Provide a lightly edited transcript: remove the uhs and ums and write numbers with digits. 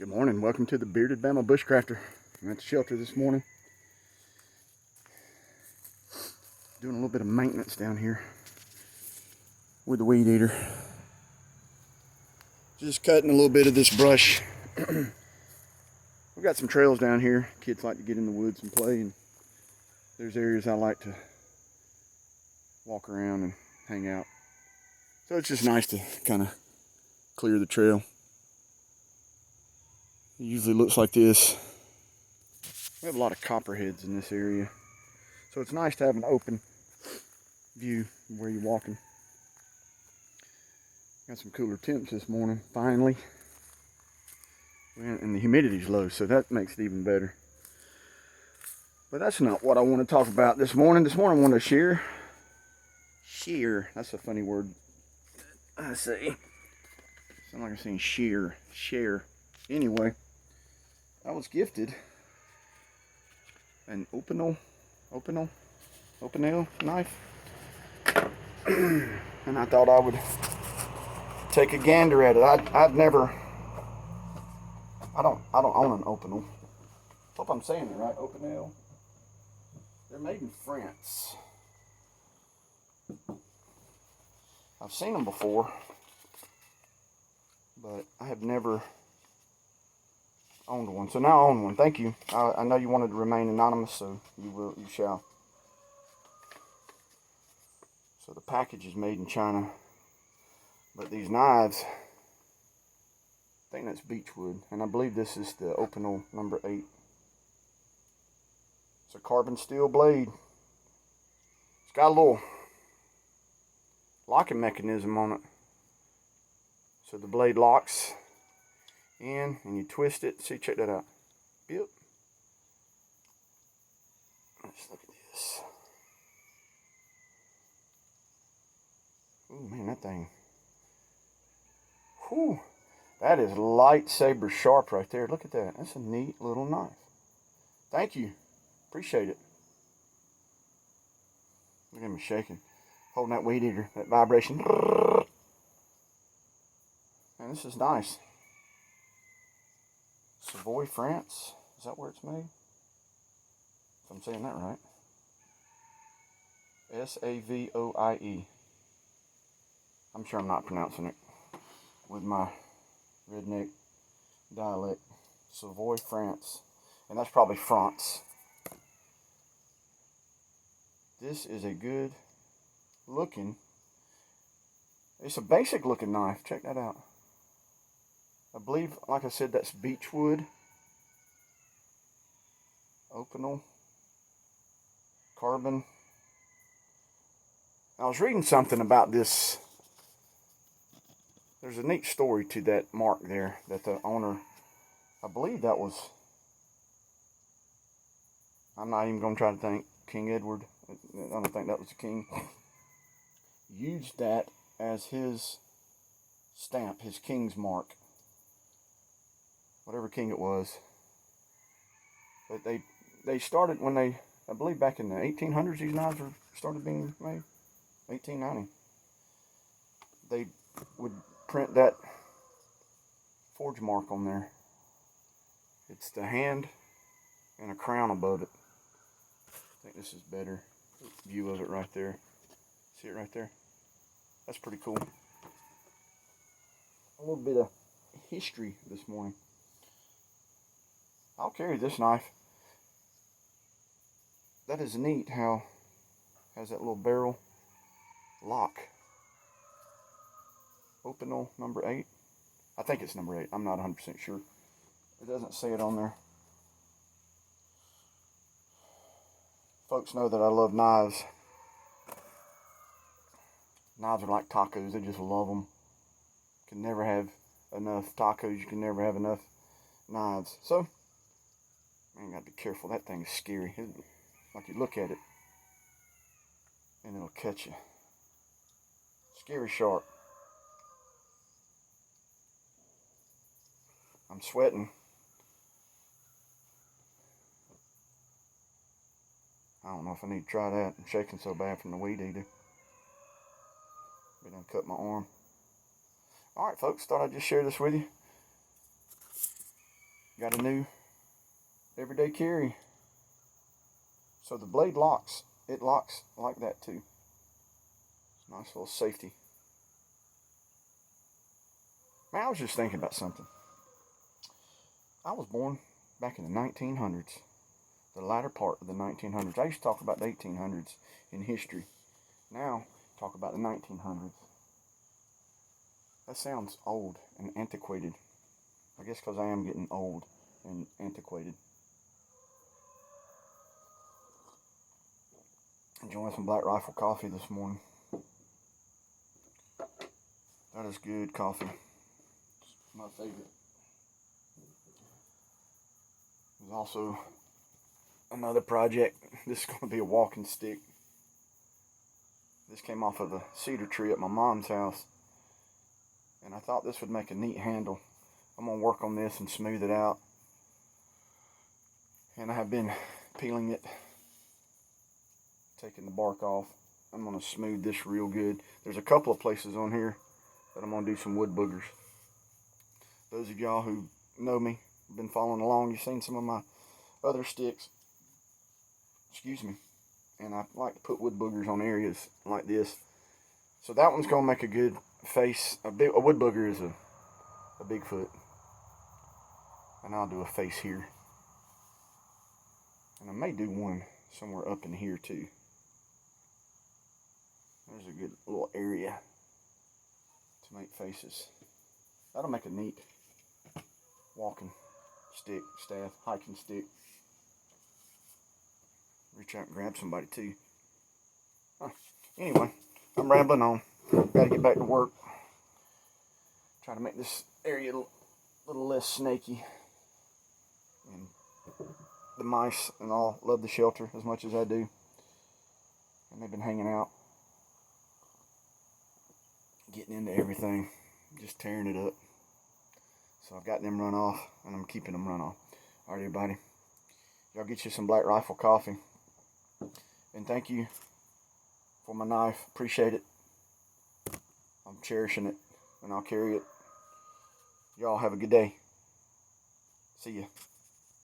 Good morning. Welcome to the Bearded Bama Bushcrafter. I'm at the shelter this morning. Doing a little bit of maintenance down here with the weed eater. Just cutting a little bit of this brush. We've got some trails down here. Kids like to get in the woods and play, and there's areas I like to walk around and hang out. So it's just nice to kind of clear the trail. It usually looks like this. We have a lot of copperheads in this area, so it's nice to have an open view of where you're walking. Got some cooler temps this morning, finally. And the humidity's low, so that makes it even better. But that's not what I want to talk about this morning. This morning I want to share, that's a funny word I say. Sound like I'm saying share. Anyway, I was gifted an Opinel knife. And I thought I would take a gander at it. I don't own an Opinel. Hope I'm saying it right. Opinel. They're made in France. I've seen them before, but I have never owned one. So now I own one. Thank you. I know you wanted to remain anonymous, so you shall. So the package is made in China, but these knives, I think that's beechwood, and I believe this is the Opinel number 8. It's a carbon steel blade. It's got a little locking mechanism on it, so the blade locks in and you twist it. See, check that out. Yep. Let's look at this. Oh man, that thing. Whew. That is lightsaber sharp right there. Look at that. That's a neat little knife. Thank you. Appreciate it. Look at me shaking. Holding that weed eater. That vibration. Man, this is nice. Savoy, France. Is that where it's made? If I'm saying that right. Savoie. I'm sure I'm not pronouncing it with my redneck dialect. Savoy, France. And that's probably France. This is a good looking, it's a basic looking knife. Check that out. I believe, like I said, that's beechwood. Opinel. Carbon. I was reading something about this. There's a neat story to that mark there, that the owner, I believe that was, I'm not even going to try to think, King Edward, I don't think that was the king, used that as his stamp, his king's mark, whatever king it was. But they started when they, I believe back in the 1800s, these knives were started being made, 1890. They would print that forge mark on there. It's the hand and a crown above it. I think this is better view of it right there. See it right there? That's pretty cool. A little bit of history this morning. I'll carry this knife. That is neat how it has that little barrel lock. Opinel number 8. I think it's number 8. I'm not 100% sure. It doesn't say it on there. Folks know that I love knives. Knives are like tacos. I just love them. Can never have enough tacos. You can never have enough knives. So, man, you gotta be careful. That thing is scary. Like you look at it, and it'll catch you. Scary sharp. I'm sweating. I don't know if I need to try that. I'm shaking so bad from the weed eater. But I cut my arm. Alright folks, thought I'd just share this with you. Got a new everyday carry. So the blade locks. It locks like that too. Nice little safety. Man, I was just thinking about something. I was born back in the 1900s. The latter part of the 1900s. I used to talk about the 1800s in history. Now, talk about the 1900s. That sounds old and antiquated. I guess because I am getting old and antiquated. Enjoying some Black Rifle coffee this morning. That is good coffee. It's my favorite. There's also another project. This is going to be a walking stick. This came off of a cedar tree at my mom's house. And I thought this would make a neat handle. I'm going to work on this and smooth it out. And I have been peeling it, taking the bark off. I'm going to smooth this real good. There's a couple of places on here that I'm going to do some wood boogers. Those of y'all who know me, been following along, you've seen some of my other sticks. Excuse me. And I like to put wood boogers on areas like this. So that one's going to make a good face. A wood booger is a Bigfoot. And I'll do a face here. And I may do one somewhere up in here too. There's a good little area to make faces. That'll make a neat walking stick, staff, hiking stick. Reach out and grab somebody too. Anyway, I'm rambling on. Gotta get back to work. Try to make this area a little less snaky. And the mice and all love the shelter as much as I do. And they've been hanging out. Getting into everything. Just tearing it up. So I've got them run off, and I'm keeping them run off. Alright, everybody. Y'all get you some Black Rifle coffee. And thank you for my knife. Appreciate it. I'm cherishing it, and I'll carry it. Y'all have a good day. See ya.